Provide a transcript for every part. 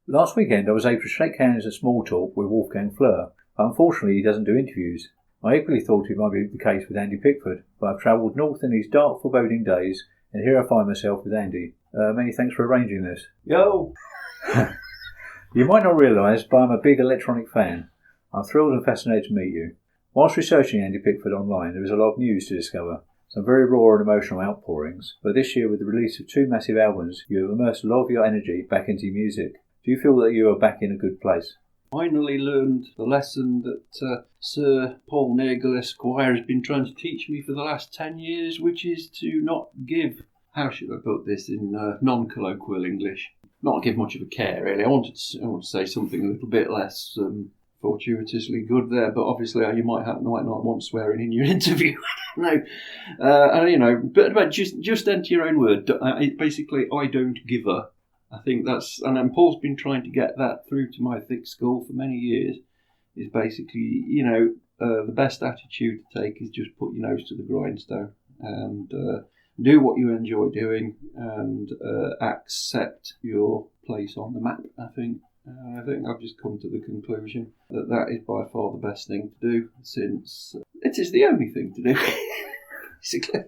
Last weekend I was able to shake hands and small talk with Wolfgang Fleur, but unfortunately he doesn't do interviews. I equally thought it might be the case with Andy Pickford, but I've travelled north in these dark, foreboding days, and here I find myself with Andy. Many thanks for arranging this. Yo! You might not realise, but I'm a big electronic fan. I'm thrilled and fascinated to meet you. Whilst researching Andy Pickford online, there is a lot of news to discover. Some very raw and emotional outpourings, but this year with the release of 2 massive albums, you have immersed a lot of your energy back into music. Do you feel that you are back in a good place? Finally learned the lesson that Sir Paul Nagel Esquire has been trying to teach me for the last 10 years, which is to not give, how should I put this in non-colloquial English, not give much of a care really. I want to say something a little bit less fortuitously good there, but obviously you might not want swearing in your interview. No, but just enter your own word. Basically, I don't give a. I think that's, and Paul's been trying to get that through to my thick skull for many years. Is basically, the best attitude to take is just put your nose to the grindstone and do what you enjoy doing and accept your place on the map. I think I've just come to the conclusion that is by far the best thing to do, since it is the only thing to do, basically.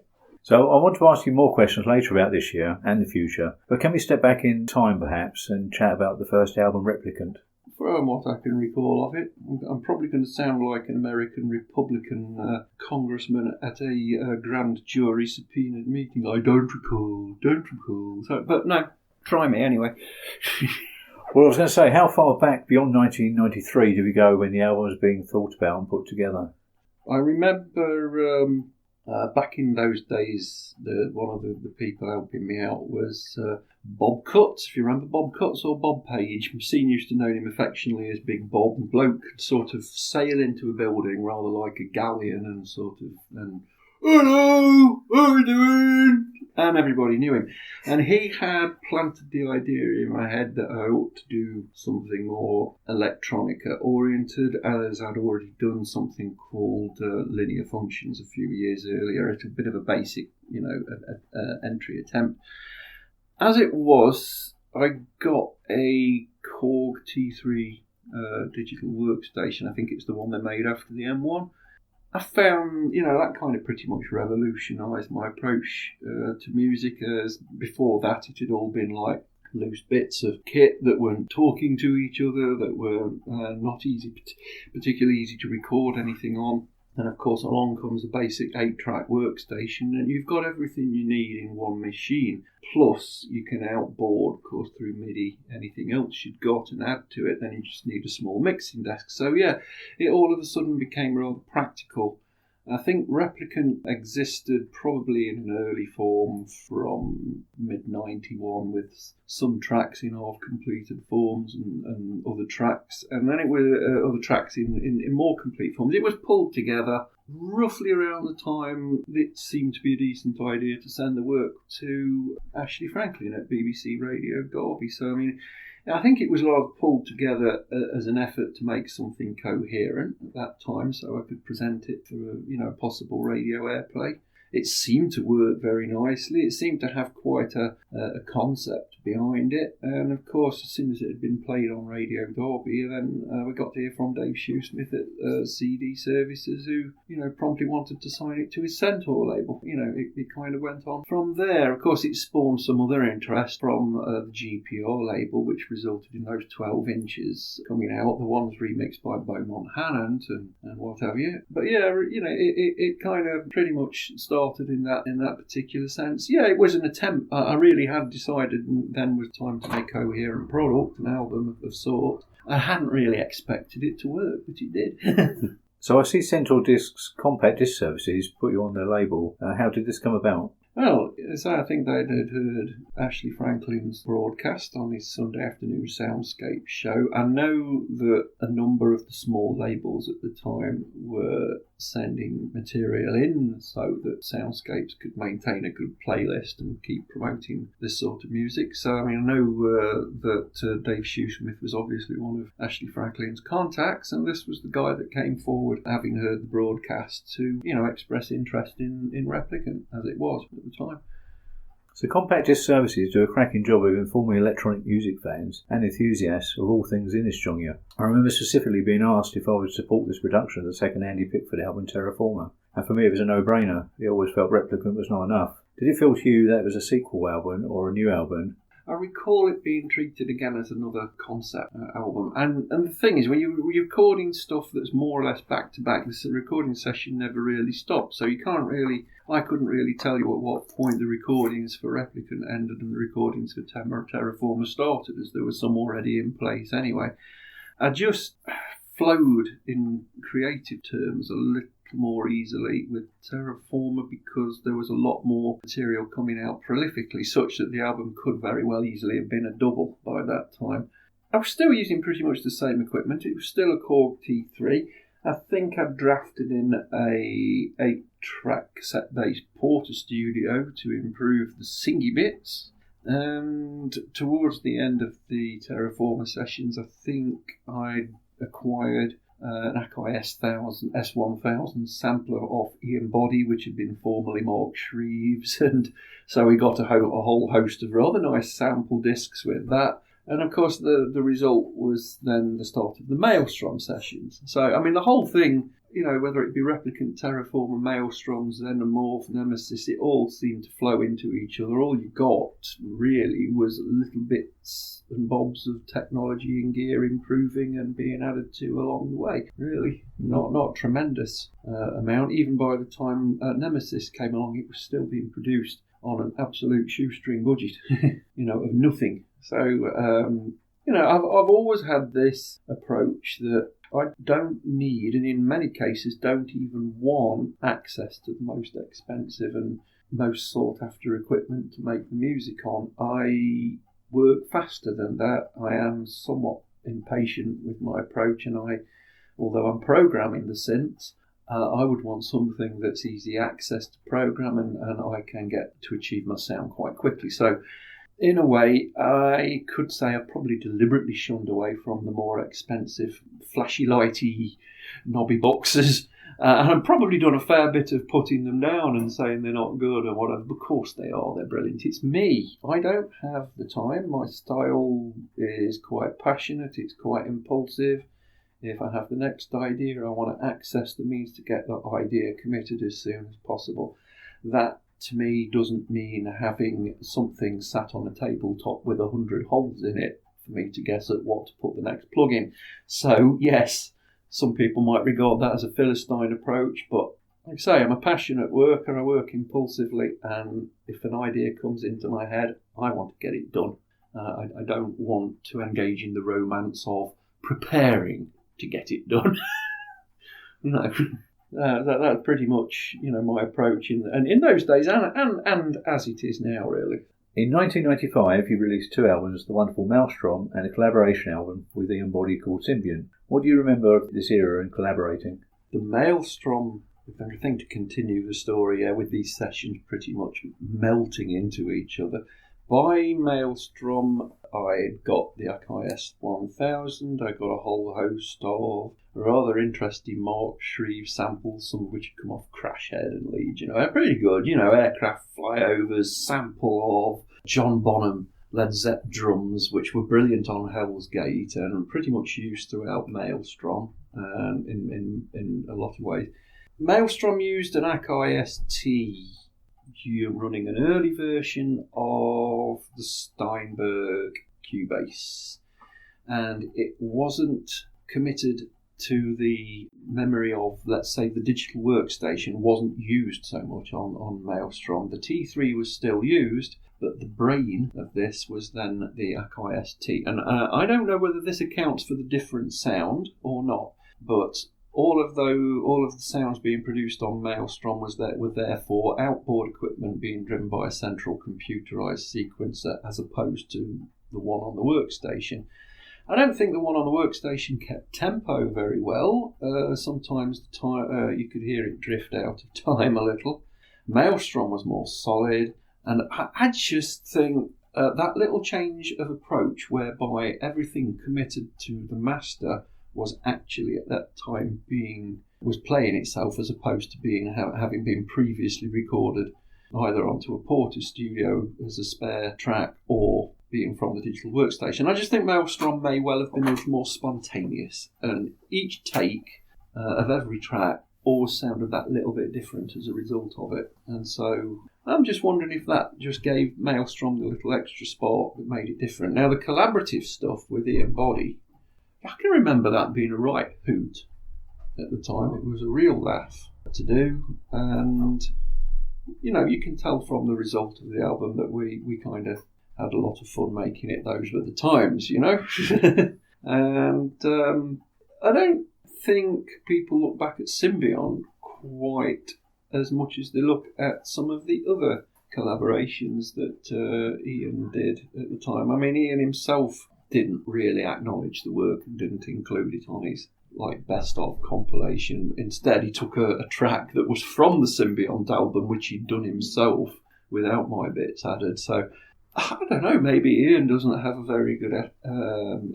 So I want to ask you more questions later about this year and the future, but can we step back in time perhaps and chat about the first album, Replicant? From what I can recall of it, I'm probably going to sound like an American Republican congressman at a grand jury subpoenaed meeting. I don't recall. So, but no, try me anyway. Well, I was going to say, how far back beyond 1993 do we go when the album was being thought about and put together? I remember back in those days, one of the people helping me out was Bob Cutts. If you remember Bob Cutts or Bob Page, Machine used to know him affectionately as Big Bob. And bloke could sort of sail into a building rather like a galleon and sort of hello, how are you doing? And everybody knew him. And he had planted the idea in my head that I ought to do something more electronica oriented, as I'd already done something called Linear Functions a few years earlier. It's a bit of a basic, entry attempt. As it was, I got a Korg T3 digital workstation. I think it's the one they made after the M1. I found, that kind of pretty much revolutionised my approach to music, as before that it had all been like loose bits of kit that weren't talking to each other, that were not particularly easy to record anything on. And of course along comes a basic 8-track workstation, and you've got everything you need in one machine. Plus you can outboard, of course, through MIDI anything else you've got and add to it. Then you just need a small mixing desk. So yeah, it all of a sudden became rather practical. I think Replicant existed probably in an early form from mid-91 with some tracks in half-completed forms and other tracks. And then it was other tracks in more complete forms. It was pulled together roughly around the time it seemed to be a decent idea to send the work to Ashley Franklin at BBC Radio Derby. So, I think it was a lot pulled together as an effort to make something coherent at that time, so I could present it for a possible radio airplay. It seemed to work very nicely. It seemed to have quite a concept behind it. And of course, as soon as it had been played on Radio Derby, then we got to hear from Dave Shoesmith at CD Services, who, promptly wanted to sign it to his Centaur label. It kind of went on from there. Of course, it spawned some other interest from the GPR label, which resulted in those 12 inches coming out, the ones remixed by Beaumont Hannant and what have you. But yeah, it kind of pretty much started in that particular sense. Yeah, it was an attempt. I really had decided then was time to make a coherent product, an album of sorts. I hadn't really expected it to work, but it did. So I see Central Discs Compact Disc Services put you on their label. How did this come about? Well, so I think they'd heard Ashley Franklin's broadcast on his Sunday afternoon Soundscape show. I know that a number of the small labels at the time were sending material in so that Soundscapes could maintain a good playlist and keep promoting this sort of music. So, I know that Dave Shoesmith was obviously one of Ashley Franklin's contacts, and this was the guy that came forward, having heard the broadcast, to, express interest in Replicant, as it was at the time. So Compact Disc Services do a cracking job of informing electronic music fans and enthusiasts of all things in this genre. I remember specifically being asked if I would support this production of the second Andy Pickford album, Terraformer. And for me it was a no-brainer. It always felt Replicant was not enough. Did it feel to you that it was a sequel album or a new album? I recall it being treated again as another concept album. And the thing is, when you're recording stuff that's more or less back-to-back, the recording session never really stopped. So I couldn't really tell you at what point the recordings for Replicant ended and the recordings for Terraformer started, as there was some already in place anyway. I just flowed in creative terms a little more easily with Terraformer because there was a lot more material coming out prolifically, such that the album could very well easily have been a double by that time. I was still using pretty much the same equipment. It was still a Korg T3. I think I drafted in a 8-track cassette-based Porter Studio to improve the singy bits. And towards the end of the Terraformer sessions, I think I acquired an Akai S1000 sampler off Ian Body, which had been formerly Mark Shreve's, and so we got a whole host of rather nice sample discs with that. And of course the result was then the start of the Maelstrom sessions. So I mean the whole thing, whether it be Replicant, Terraformer, Maelstroms, Xenomorph, Nemesis, it all seemed to flow into each other. All you got really was little bits and bobs of technology and gear improving and being added to along the way. Really, not tremendous amount. Even by the time Nemesis came along, it was still being produced on an absolute shoestring budget, of nothing. So, I've always had this approach that I don't need, and in many cases don't even want, access to the most expensive and most sought-after equipment to make the music on. I work faster than that. I am somewhat impatient with my approach, and although I'm programming the synths, I would want something that's easy access to program and I can get to achieve my sound quite quickly. So, in a way, I could say I probably deliberately shunned away from the more expensive, flashy, lighty, knobby boxes. And I've probably done a fair bit of putting them down and saying they're not good or whatever. Of course they are, they're brilliant. It's me. I don't have the time. My style is quite passionate, it's quite impulsive. If I have the next idea, I want to access the means to get that idea committed as soon as possible. That, to me, doesn't mean having something sat on a tabletop with 100 holes in it for me to guess at what to put the next plug in. So, yes, some people might regard that as a Philistine approach, but like I say, I'm a passionate worker, I work impulsively, and if an idea comes into my head, I want to get it done. I don't want to engage in the romance of preparing to get it done. That's pretty much, my approach in those days, and as it is now, really. In 1995, you released 2 albums, the wonderful Maelstrom and a collaboration album with Ian Body called Symbiont. What do you remember of this era and collaborating? The Maelstrom, I think, to continue the story with these sessions pretty much melting into each other. By Maelstrom, I got the Akai S1000. I got a whole host of rather interesting Mark Shreve samples, some of which had come off Crash Head and Legion. Pretty good, aircraft flyovers, sample of John Bonham Led Zepp drums, which were brilliant on Hell's Gate and pretty much used throughout Maelstrom in a lot of ways. Maelstrom used an Akai ST. You're running an early version of the Steinberg Cubase, and it wasn't committed to the memory of, let's say, the digital workstation wasn't used so much on Maelstrom. The T3 was still used, but the brain of this was then the Akai ST. And I don't know whether this accounts for the different sound or not, but all of the sounds being produced on Maelstrom were therefore outboard equipment being driven by a central computerized sequencer as opposed to the one on the workstation. I don't think the one on the workstation kept tempo very well. Sometimes you could hear it drift out of time a little. Maelstrom was more solid, and I just think that little change of approach whereby everything committed to the master was actually at that time was playing itself as opposed to having been previously recorded either onto a Porter Studio as a spare track or being from the digital workstation. I just think Maelstrom may well have been a little more spontaneous, and each take of every track always sounded that little bit different as a result of it. And so I'm just wondering if that just gave Maelstrom the little extra spot that made it different. Now, the collaborative stuff with Ian Boddy, I can remember that being a right hoot at the time. It was a real laugh to do, and you can tell from the result of the album that we kind of had a lot of fun making it. Those were the times, and I don't think people look back at Symbiont quite as much as they look at some of the other collaborations that Ian did at the time. I mean, Ian himself didn't really acknowledge the work and didn't include it on his best of compilation. Instead, he took a track that was from the Symbiont album, which he'd done himself without my bits added. So I don't know, maybe Ian doesn't have a very good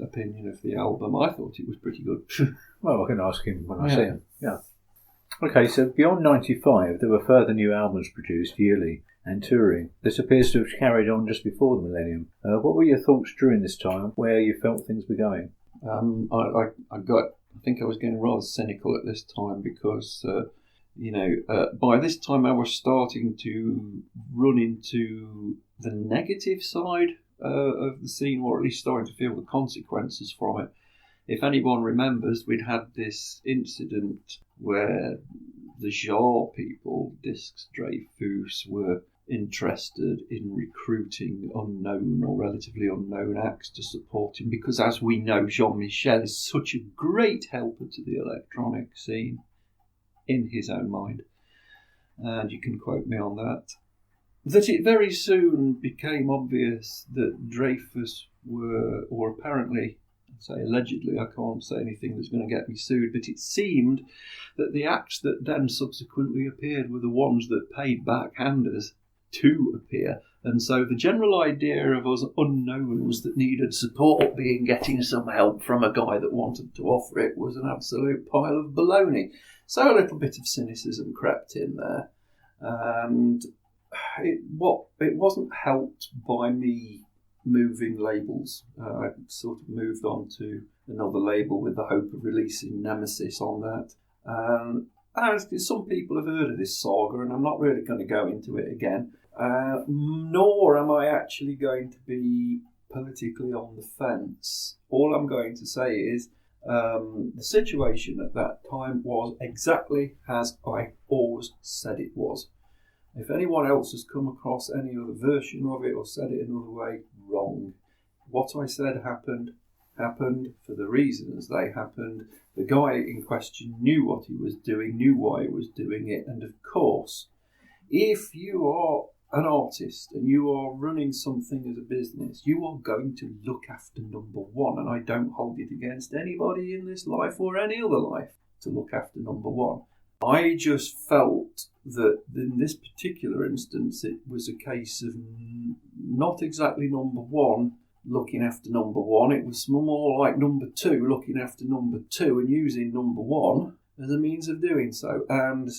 opinion of the album. I thought it was pretty good. Well, I can ask him when I see him. Yeah. Okay, so beyond 95, there were further new albums produced yearly and touring. This appears to have carried on just before the millennium. What were your thoughts during this time, where you felt things were going? I think I was getting rather cynical at this time because, by this time I was starting to run into the negative side of the scene, or at least starting to feel the consequences from it. If anyone remembers, we'd had this incident where the Jar people, Discs Dreyfus, were interested in recruiting unknown or relatively unknown acts to support him, because as we know, Jean-Michel is such a great helper to the electronic scene in his own mind, and you can quote me on that it very soon became obvious that Dreyfus were, or apparently, say allegedly, I can't say anything that's going to get me sued, but it seemed that the acts that then subsequently appeared were the ones that paid backhanders to appear. And so the general idea of us unknowns that needed support being getting some help from a guy that wanted to offer it was an absolute pile of baloney. So a little bit of cynicism crept in there. And it wasn't helped by me moving labels. I sort of moved on to another label with the hope of releasing Nemesis on that. And some people have heard of this saga, and I'm not really going to go into it again. Nor am I actually going to be politically on the fence. All I'm going to say is the situation at that time was exactly as I always said it was. If anyone else has come across any other version of it or said it another way, wrong. What I said happened for the reasons they happened. The guy in question knew what he was doing, knew why he was doing it, and of course, if you are an artist and you are running something as a business, you are going to look after number one, and I don't hold it against anybody in this life or any other life to look after number one. I just felt that in this particular instance it was a case of not exactly number one looking after number one. It was more like number two looking after number two and using number one as a means of doing so. And,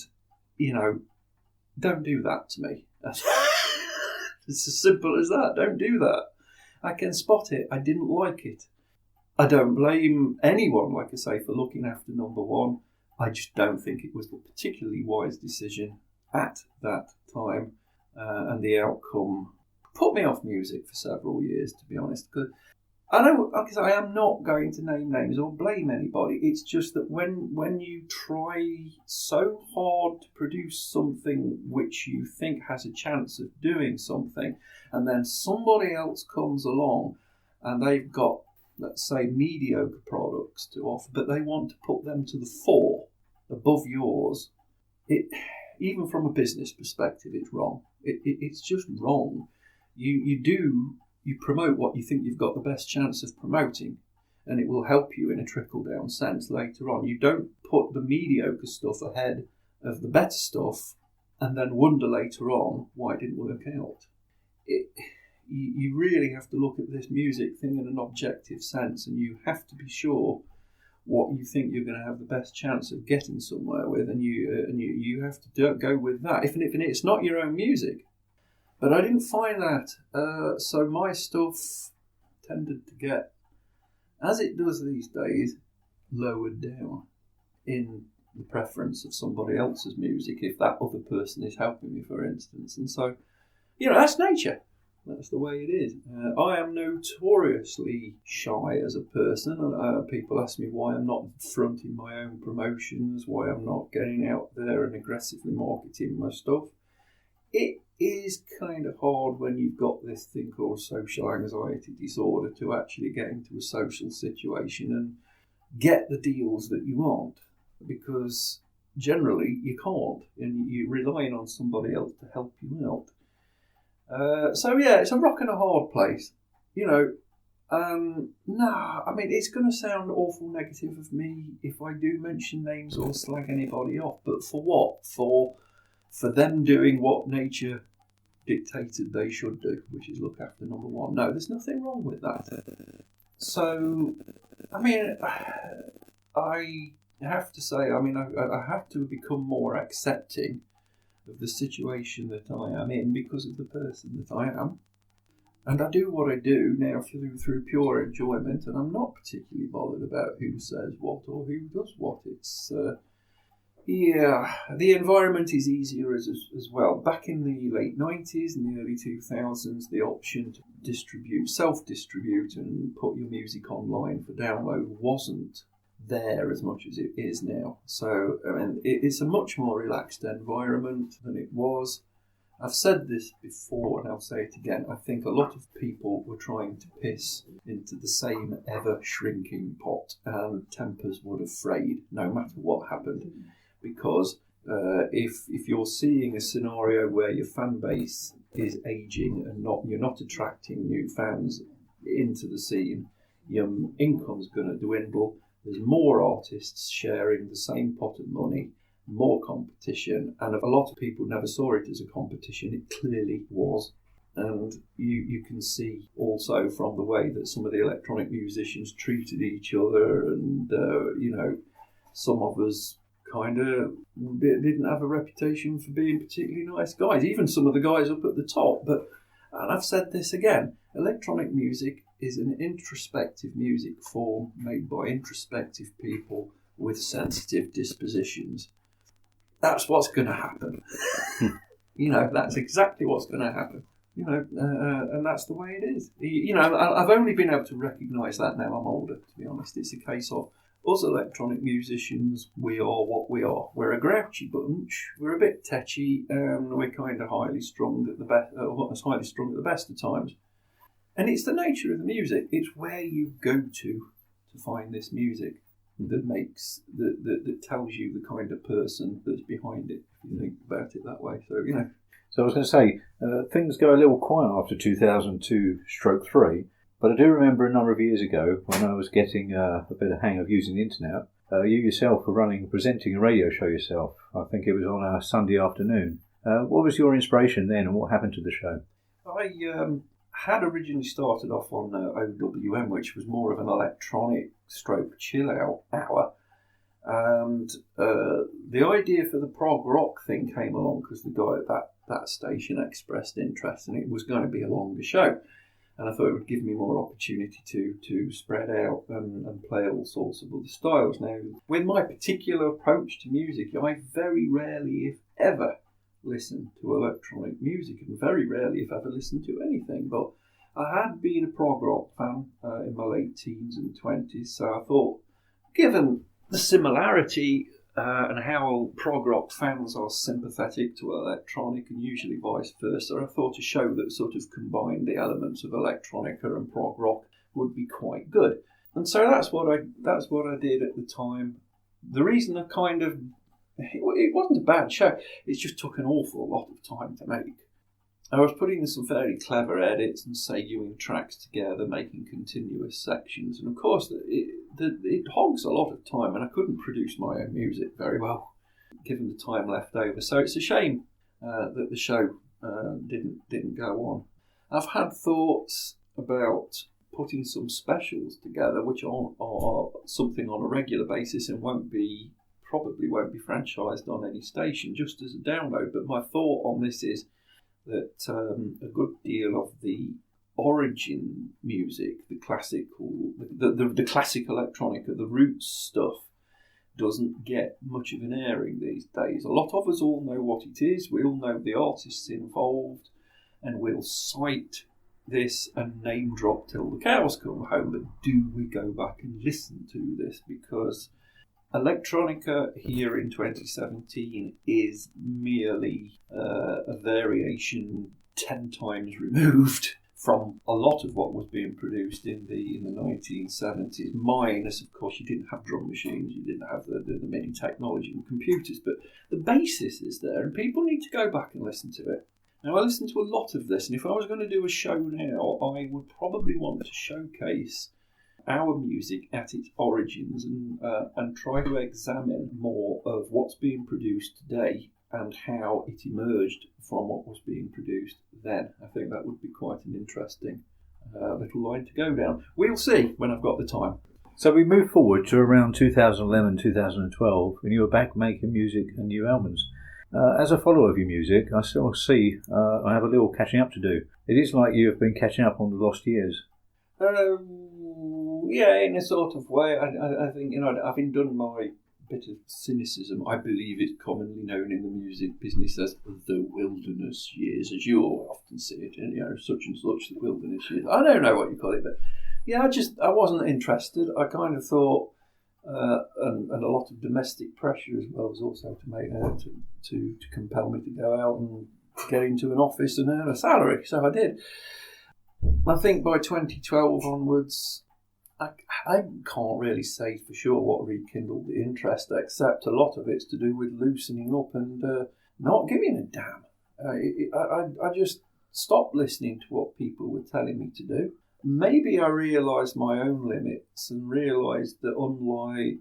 don't do that to me. It's as simple as that. Don't do that. I can spot it. I didn't like it. I don't blame anyone, like I say, for looking after number one. I just don't think it was a particularly wise decision at that time, and the outcome put me off music for several years, to be honest. Because I am not going to name names or blame anybody. It's just that when you try so hard to produce something which you think has a chance of doing something, and then somebody else comes along and they've got, let's say, mediocre products to offer, but they want to put them to the fore above yours, even from a business perspective, it's wrong. It's just wrong. You promote what you think you've got the best chance of promoting, and it will help you in a trickle-down sense later on. You don't put the mediocre stuff ahead of the better stuff and then wonder later on why it didn't work out. You really have to look at this music thing in an objective sense, and you have to be sure what you think you're going to have the best chance of getting somewhere with, and you have to go with that. If it's not your own music, But I didn't find that. So my stuff tended to get, as it does these days, lowered down in the preference of somebody else's music if that other person is helping me, for instance. And so, that's nature. That's the way it is. I am notoriously shy as a person. People ask me why I'm not fronting my own promotions, why I'm not getting out there and aggressively marketing my stuff. It is kind of hard when you've got this thing called social anxiety disorder to actually get into a social situation and get the deals that you want, because generally you can't, and you're relying on somebody else to help you out. It's a rock and a hard place, it's going to sound awful negative of me if I do mention names or slag anybody off, but for what? For them doing what nature dictated they should do, which is look after number one. No, there's nothing wrong with that. So, I have to say, I have to become more accepting of the situation that I am in because of the person that I am. And I do what I do now through pure enjoyment, and I'm not particularly bothered about who says what or who does what. It's, the environment is easier as well. Back in the late 90s and the early 2000s, the option to self-distribute and put your music online for download wasn't there as much as it is now. So, it's a much more relaxed environment than it was. I've said this before and I'll say it again. I think a lot of people were trying to piss into the same ever-shrinking pot, and tempers would have frayed no matter what happened. Because if you're seeing a scenario where your fan base is aging and you're not attracting new fans into the scene, your income's going to dwindle. There's more artists sharing the same pot of money, more competition, and a lot of people never saw it as a competition. It clearly was. And you can see also from the way that some of the electronic musicians treated each other, and, some of us kind of didn't have a reputation for being particularly nice guys, even some of the guys up at the top. And I've said this again, electronic music is an introspective music form made by introspective people with sensitive dispositions. That's what's going to happen. That's exactly what's going to happen. And that's the way it is. I've only been able to recognise that now I'm older, to be honest. It's a case of us electronic musicians, we are what we are. We're a grouchy bunch, we're a bit tetchy, and we're kind of highly strung at the best of times. And it's the nature of the music. It's where you go to find this music that tells you the kind of person that's behind it, if you think about it that way. So I was going to say, things go a little quiet after 2002/3, but I do remember a number of years ago when I was getting a bit of hang of using the internet, you yourself were presenting a radio show yourself. I think it was on a Sunday afternoon. What was your inspiration then, and what happened to the show? I had originally started off on OWM, which was more of an electronic stroke chill out hour. And the idea for the prog rock thing came along because the guy at that station expressed interest, and it was going to be a longer show. And I thought it would give me more opportunity to spread out and play all sorts of other styles. Now, with my particular approach to music, I very rarely, if ever, listen to electronic music, and very rarely, if ever, listen to anything. But I had been a prog rock fan in my late teens and 20s, so I thought, given the similarity and how prog rock fans are sympathetic to electronic and usually vice versa, I thought a show that sort of combined the elements of electronica and prog rock would be quite good. And so that's what I did at the time. The reason it wasn't a bad show, it just took an awful lot of time to make. I was putting in some very clever edits and seguing tracks together, making continuous sections, and of course it hogs a lot of time, and I couldn't produce my own music very well, given the time left over. So it's a shame that the show didn't go on. I've had thoughts about putting some specials together, which are something on a regular basis and probably won't be franchised on any station, just as a download. But my thought on this is, that a good deal of the origin music, the classical, the classic electronica, the roots stuff, doesn't get much of an airing these days. A lot of us all know what it is. We all know the artists involved, and we'll cite this and name drop till the cows come home. But do we go back and listen to this? Because electronica here in 2017 is merely a variation 10 times removed from a lot of what was being produced in the 1970s. Minus, of course, you didn't have drum machines, you didn't have the MIDI technology and computers, but the basis is there, and people need to go back and listen to it. Now, I listen to a lot of this, and if I was going to do a show now, I would probably want to showcase our music at its origins and try to examine more of what's being produced today and how it emerged from what was being produced then. I think that would be quite an interesting little line to go down. We'll see when I've got the time. So we move forward to around 2011, 2012, when you were back making music and new albums. As a follower of your music, I still see I have a little catching up to do. It is like you have been catching up on the lost years. Yeah, in a sort of way. I think, having done my bit of cynicism, I believe it's commonly known in the music business as the wilderness years, as you often see it, and such and such, the wilderness years. I don't know what you call it, but yeah, I wasn't interested. I kind of thought, and a lot of domestic pressure as well was also to make to compel me to go out and get into an office and earn a salary. So I did. I think by 2012 onwards, I can't really say for sure what rekindled the interest, except a lot of it's to do with loosening up and not giving a damn. I just stopped listening to what people were telling me to do. Maybe I realised my own limits and realised that unlike,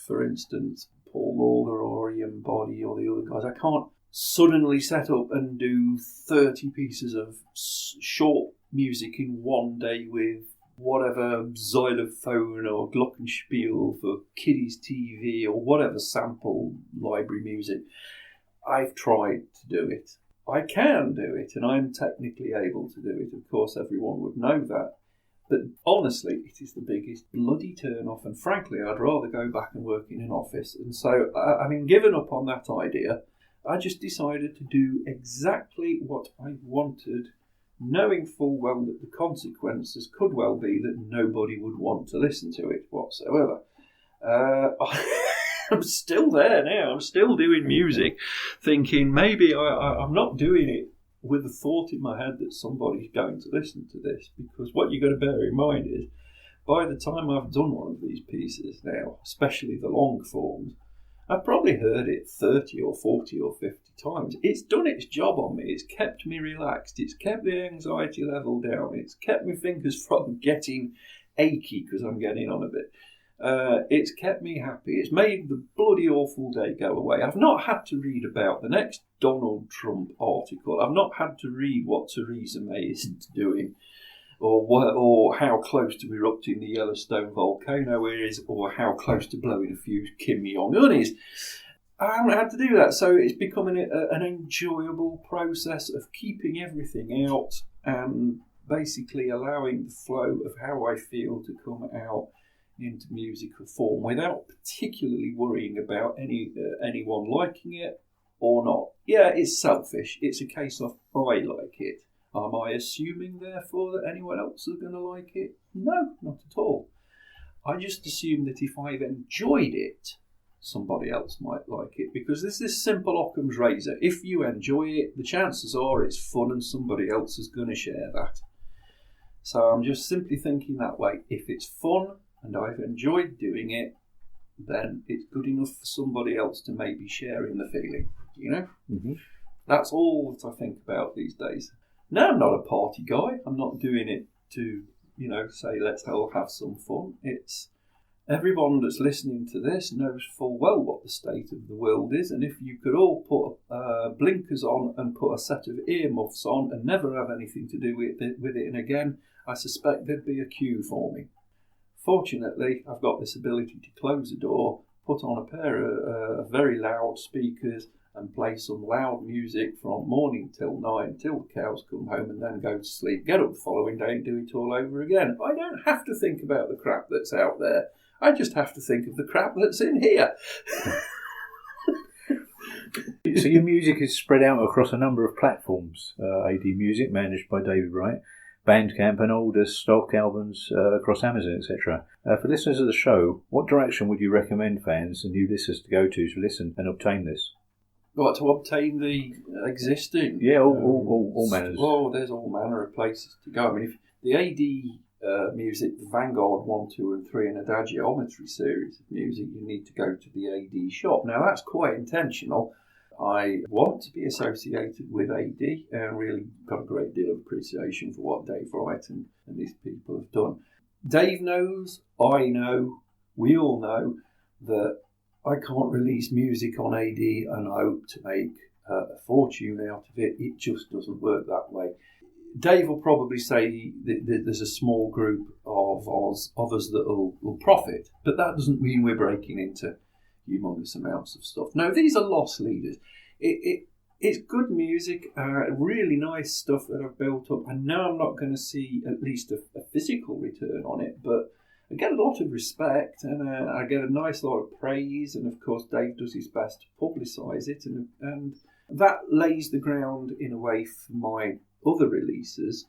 for instance, Paul Lawler or Ian Boddy or the other guys, I can't suddenly set up and do 30 pieces of short music in one day with whatever xylophone or glockenspiel for kiddies TV or whatever sample library music. I've tried to do it. I can do it, and I'm technically able to do it. Of course, everyone would know that. But honestly, it is the biggest bloody turn-off, and frankly, I'd rather go back and work in an office. And so, given up on that idea, I just decided to do exactly what I wanted, knowing full well that the consequences could well be that nobody would want to listen to it whatsoever. I'm still there now. I'm still doing music, thinking maybe I'm not doing it with the thought in my head that somebody's going to listen to this, because what you've got to bear in mind is, by the time I've done one of these pieces now, especially the long forms, I've probably heard it 30 or 40 or 50 times. It's done its job on me. It's kept me relaxed. It's kept the anxiety level down. It's kept my fingers from getting achy because I'm getting on a bit. It's kept me happy. It's made the bloody awful day go away. I've not had to read about the next Donald Trump article. I've not had to read what Theresa May isn't doing, or how close to erupting the Yellowstone volcano is, or how close to blowing a few Kim Jong-unis. I haven't had to do that, so it's becoming an enjoyable process of keeping everything out and basically allowing the flow of how I feel to come out into musical form without particularly worrying about anyone liking it or not. Yeah, it's selfish. It's a case of I like it. Am I assuming, therefore, that anyone else is going to like it? No, not at all. I just assume that if I've enjoyed it, somebody else might like it, because there's this simple Occam's razor. If you enjoy it, the chances are it's fun and somebody else is going to share that. So I'm just simply thinking that way. If it's fun and I've enjoyed doing it, then it's good enough for somebody else to maybe share in the feeling, Mm-hmm. That's all that I think about these days. No, I'm not a party guy. I'm not doing it to, say, let's all have some fun. It's everyone that's listening to this knows full well what the state of the world is, and if you could all put blinkers on and put a set of earmuffs on and never have anything to do with it, and again, I suspect there'd be a queue for me. Fortunately, I've got this ability to close a door, put on a pair of very loud speakers and play some loud music from morning till night, till the cows come home, and then go to sleep, get up the following day and do it all over again. I don't have to think about the crap that's out there. I just have to think of the crap that's in here. So your music is spread out across a number of platforms. AD Music, managed by David Wright, Bandcamp, and older stock albums across Amazon, etc. For listeners of the show, what direction would you recommend fans and new listeners to go to listen and obtain this? What, to obtain the existing? Yeah, all manners. Well, there's all manner of places to go. I mean, if the AD music, the Vanguard 1, 2 and 3 and Adagiometry series of music, you need to go to the AD shop. Now, that's quite intentional. I want to be associated with AD and really got a great deal of appreciation for what Dave Wright and these people have done. Dave knows, I know, we all know that I can't release music on AD and hope to make a fortune out of it. It just doesn't work that way. Dave will probably say that there's a small group of us that will profit, but that doesn't mean we're breaking into humongous amounts of stuff. No, these are loss leaders. It's good music, really nice stuff that I've built up. I know I'm not going to see at least a physical return on it, but I get a lot of respect and I get a nice lot of praise, and of course Dave does his best to publicise it, and that lays the ground in a way for my other releases,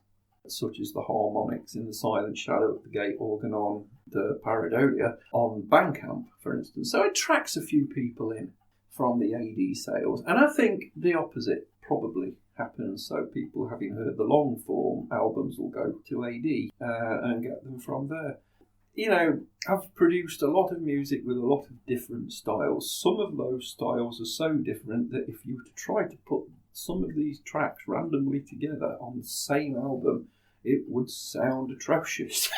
such as the Harmonics in the Silent Shadow of the Gate organ on the Pareidolia on Bandcamp, for instance. So it attracts a few people in from the AD sales, and I think the opposite probably happens. So people, having heard the long form albums, will go to AD and get them from there. You know, I've produced a lot of music with a lot of different styles. Some of those styles are so different that if you were to try to put some of these tracks randomly together on the same album, it would sound atrocious.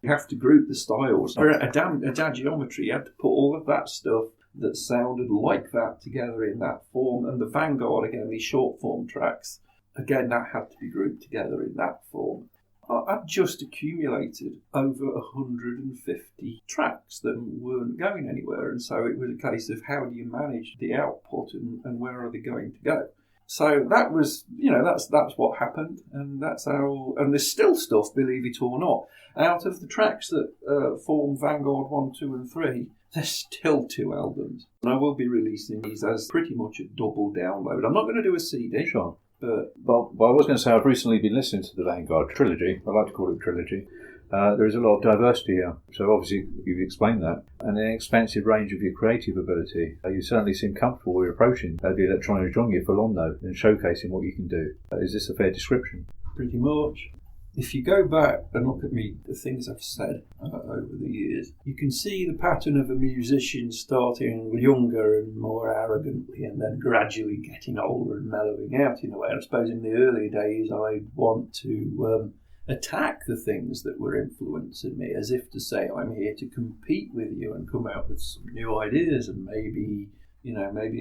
You have to group the styles. For Adagiometry, you have to put all of that stuff that sounded like that together in that form. And the Vanguard, again, these short form tracks, again, that had to be grouped together in that form. I've just accumulated over 150 tracks that weren't going anywhere, and so it was a case of how do you manage the output and where are they going to go. So that was, that's what happened, and that's how. And there's still stuff, believe it or not, out of the tracks that form Vanguard 1, 2 and 3. There's still 2 albums, and I will be releasing these as pretty much a double download. I'm not going to do a CD. Sure. But I was going to say, I've recently been listening to the Vanguard trilogy. I like to call it trilogy. There is a lot of diversity here. So obviously you've explained that. And an expansive range of your creative ability. You certainly seem comfortable with approaching the electronic genre full on though, and showcasing what you can do. Is this a fair description? Pretty much. If you go back and look at me, the things I've said over the years, you can see the pattern of a musician starting younger and more arrogantly and then gradually getting older and mellowing out in a way. And I suppose in the early days I'd want to attack the things that were influencing me, as if to say I'm here to compete with you and come out with some new ideas, and maybe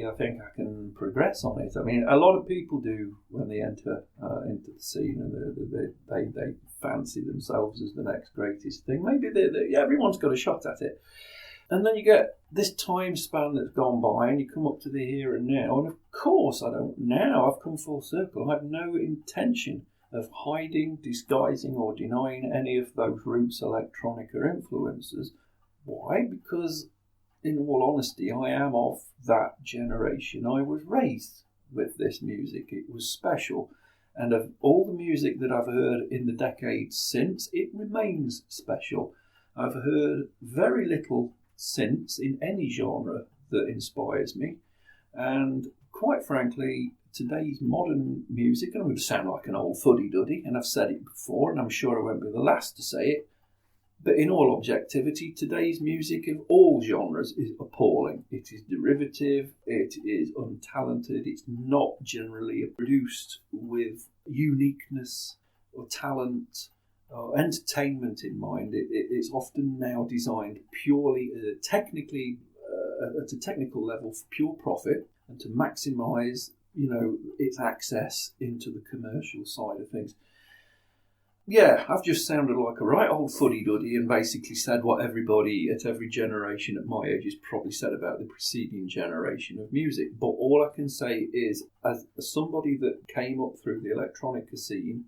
I think I can progress on it. I mean, a lot of people do when they enter into the scene, and they fancy themselves as the next greatest thing. Maybe everyone's got a shot at it. And then you get this time span that's gone by, and you come up to the here and now. And of course, I've come full circle. I have no intention of hiding, disguising, or denying any of those roots electronica influences. Why? Because in all honesty, I am of that generation. I was raised with this music. It was special. And of all the music that I've heard in the decades since, it remains special. I've heard very little since in any genre that inspires me. And quite frankly, today's modern music, and I'm going to sound like an old fuddy-duddy, and I've said it before, and I'm sure I won't be the last to say it, but in all objectivity, today's music of all genres is appalling. It is derivative, it is untalented, it's not generally produced with uniqueness or talent or entertainment in mind. It's often now designed purely technically at a technical level for pure profit and to maximise, its access into the commercial side of things. Yeah, I've just sounded like a right old fuddy-duddy and basically said what everybody at every generation at my age has probably said about the preceding generation of music. But all I can say is, as somebody that came up through the electronica scene,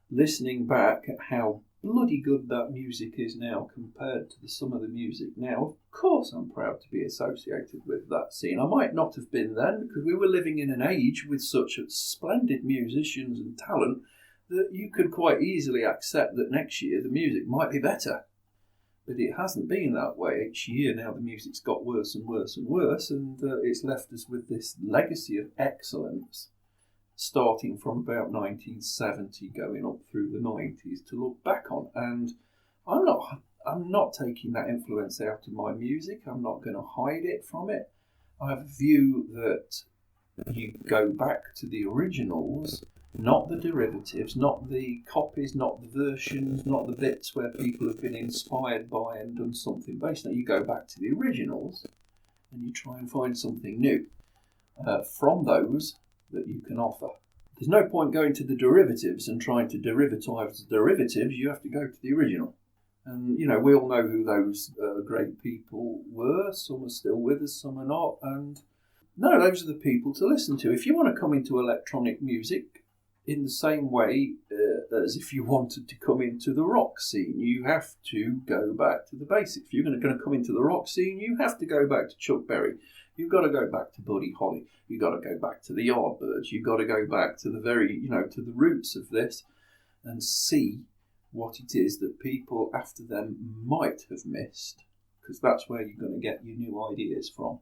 listening back at how bloody good that music is now compared to some of the music now, of course I'm proud to be associated with that scene. I might not have been then, because we were living in an age with such splendid musicians and talent that you could quite easily accept that next year the music might be better. But it hasn't been that way. Each year now the music's got worse and worse and worse, and it's left us with this legacy of excellence, starting from about 1970 going up through the 90s to look back on. And I'm not taking that influence out of my music. I'm not going to hide it from it. I have a view that you go back to the originals, not the derivatives, not the copies, not the versions, not the bits where people have been inspired by and done something based on it. You go back to the originals and you try and find something new from those that you can offer. There's no point going to the derivatives and trying to derivatize the derivatives. You have to go to the original. And, we all know who those great people were. Some are still with us, some are not. And no, those are the people to listen to. If you want to come into electronic music in the same way as if you wanted to come into the rock scene, you have to go back to the basics. If you're going to come into the rock scene, you have to go back to Chuck Berry. You've got to go back to Buddy Holly. You've got to go back to the Yardbirds. You've got to go back to the to the roots of this and see what it is that people after them might have missed, because that's where you're going to get your new ideas from.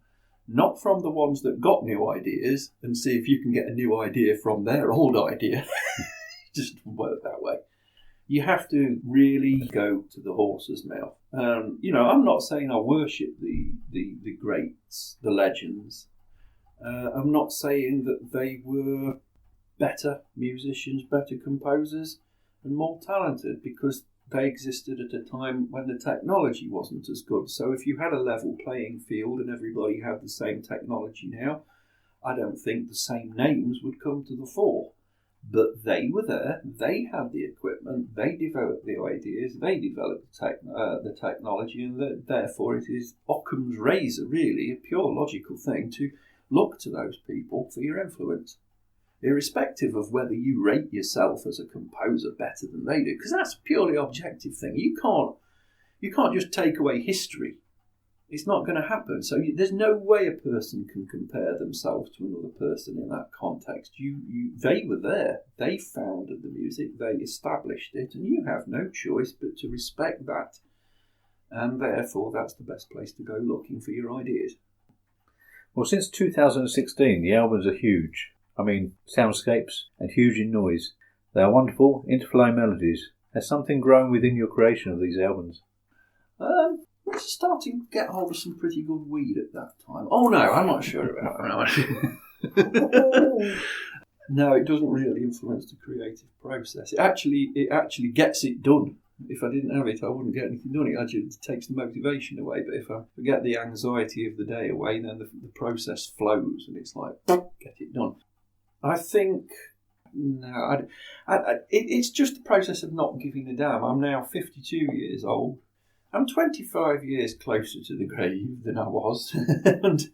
Not from the ones that got new ideas and see if you can get a new idea from their old idea. It just doesn't work that way. You have to really go to the horse's mouth. I'm not saying I worship the greats, the legends. I'm not saying that they were better musicians, better composers, and more talented, because they existed at a time when the technology wasn't as good. So if you had a level playing field and everybody had the same technology now, I don't think the same names would come to the fore. But they were there, they had the equipment, they developed the ideas, they developed the technology, and therefore it is Occam's razor, really, a pure logical thing to look to those people for your influence, irrespective of whether you rate yourself as a composer better than they do, because that's a purely objective thing. You can't just take away history. It's not going to happen. So there's no way a person can compare themselves to another person in that context. They were there. They founded the music. They established it. And you have no choice but to respect that. And therefore, that's the best place to go looking for your ideas. Well, since 2016, the albums are huge. Soundscapes and huge in noise. They are wonderful, interflowing melodies. Has something grown within your creation of these albums? I was starting to get hold of some pretty good weed at that time. Oh no, I'm not sure about that. No, it doesn't really influence the creative process. It actually gets it done. If I didn't have it, I wouldn't get anything done. It actually takes the motivation away. But if I get the anxiety of the day away, then the process flows, and it's like, get it done. I think, no, it's just the process of not giving a damn. I'm now 52 years old. I'm 25 years closer to the grave than I was, and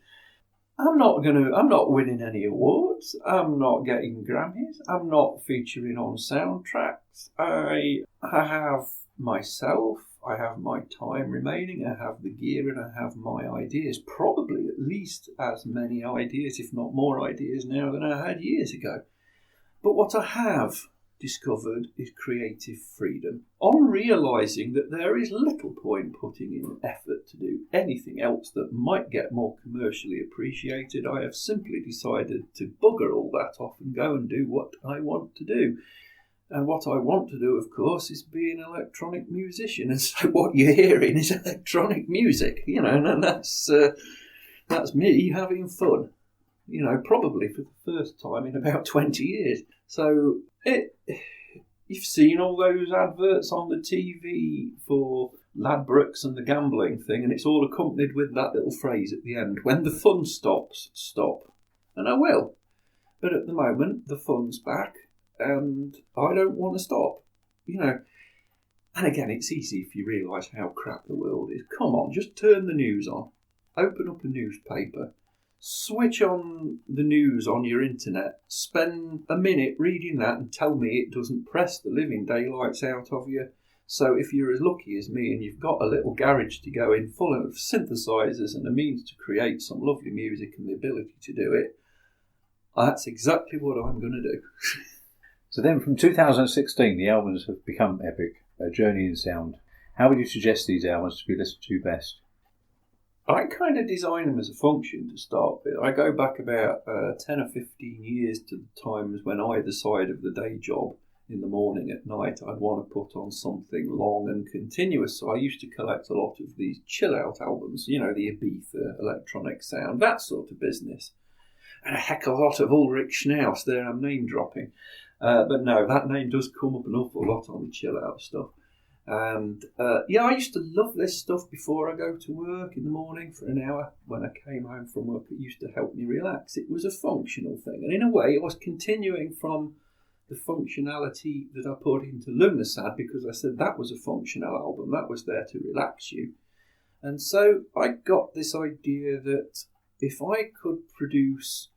I'm not winning any awards. I'm not getting Grammys. I'm not featuring on soundtracks. I have myself. I have my time remaining. I have the gear, and I have my ideas. Probably at least as many ideas, if not more ideas now than I had years ago. But what I have discovered is creative freedom, on realising that there is little point putting in effort to do anything else that might get more commercially appreciated. I have simply decided to bugger all that off and go and do what I want to do. And what I want to do, of course, is be an electronic musician. And so what you're hearing is electronic music, and that's me having fun, probably for the first time in about 20 years. So you've seen all those adverts on the TV for Ladbrokes and the gambling thing, and it's all accompanied with that little phrase at the end, when the fun stops, stop. And I will. But at the moment, the fun's back, and I don't want to stop. And again, it's easy if you realise how crap the world is. Come on, just turn the news on. Open up a newspaper. Switch on the news on your internet. Spend a minute reading that and tell me it doesn't press the living daylights out of you. So if you're as lucky as me and you've got a little garage to go in full of synthesizers and a means to create some lovely music and the ability to do it, that's exactly what I'm going to do. So then from 2016, the albums have become epic, a journey in sound. How would you suggest these albums to be listened to best? I kind of design them as a function to start with. I go back about 10 or 15 years to the times when either side of the day job, in the morning, at night, I'd want to put on something long and continuous. So I used to collect a lot of these chill-out albums, the Ibiza electronic sound, that sort of business. And a heck of a lot of Ulrich Schnaus there, I'm name-dropping. But no, that name does come up an awful lot on the chill-out stuff. And I used to love this stuff before I go to work in the morning for an hour. When I came home from work, it used to help me relax. It was a functional thing. And in a way, it was continuing from the functionality that I put into Lunarsad, because I said that was a functional album. That was there to relax you. And so I got this idea that if I could produce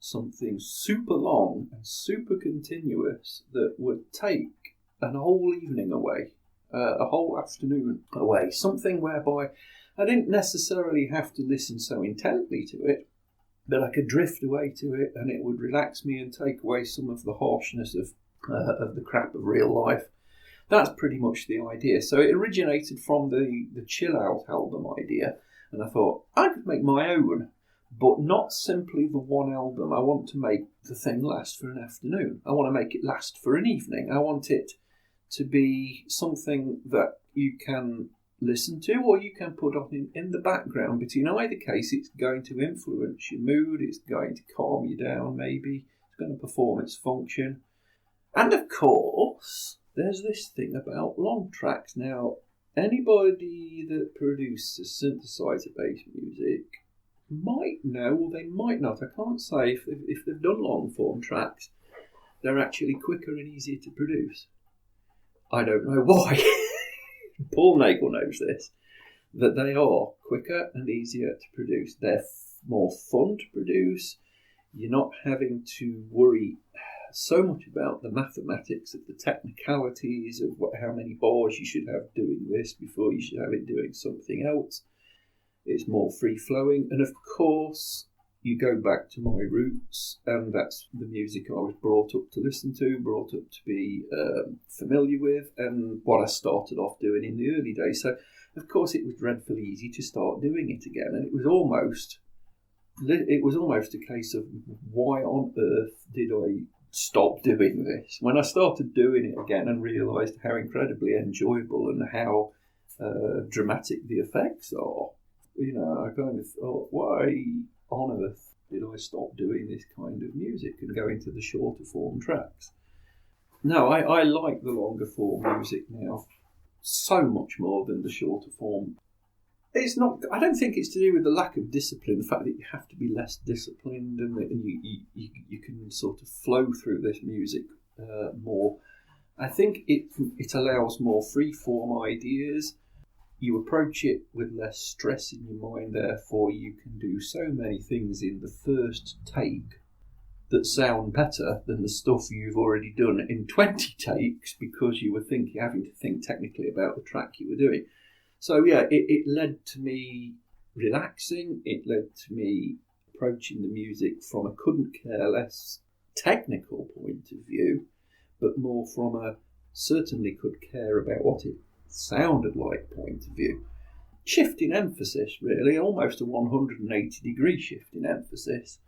something super long and super continuous that would take an whole evening away, a whole afternoon away, something whereby I didn't necessarily have to listen so intently to it, but I could drift away to it and it would relax me and take away some of the harshness of the crap of real life. That's pretty much the idea. So it originated from the chill out album idea, and I thought I could make my own, but not simply the one album. I want to make the thing last for an afternoon. I want to make it last for an evening. I want it to be something that you can listen to or you can put on in the background, but in either case it's going to influence your mood, it's going to calm you down, maybe it's going to perform its function. And of course there's this thing about long tracks. Now, anybody that produces synthesizer based music might know, or they might not, I can't say, if they've done long form tracks, they're actually quicker and easier to produce. I don't know why. Paul Nagel knows this, that they are quicker and easier to produce. They're more fun to produce. You're not having to worry so much about the mathematics of the technicalities of how many bars you should have doing this before you should have it doing something else. It's more free-flowing. And of course, you go back to my roots, and that's the music I was brought up to listen to, brought up to be familiar with, and what I started off doing in the early days. So, of course, it was dreadfully easy to start doing it again, and it was almost a case of why on earth did I stop doing this? When I started doing it again and realised how incredibly enjoyable and how dramatic the effects are, I kind of thought, why on earth did I stop doing this kind of music and go into the shorter form tracks? No, I like the longer form music now so much more than the shorter form. It's not. I don't think it's to do with the lack of discipline, the fact that you have to be less disciplined and you can sort of flow through this music more. I think it allows more free form ideas. You approach it with less stress in your mind, therefore you can do so many things in the first take that sound better than the stuff you've already done in 20 takes because you were having to think technically about the track you were doing. So yeah, it led to me relaxing, it led to me approaching the music from a couldn't care less technical point of view, but more from a certainly could care about what it sounded like point of view. Shift in emphasis, really, almost a 180 degree shift in emphasis.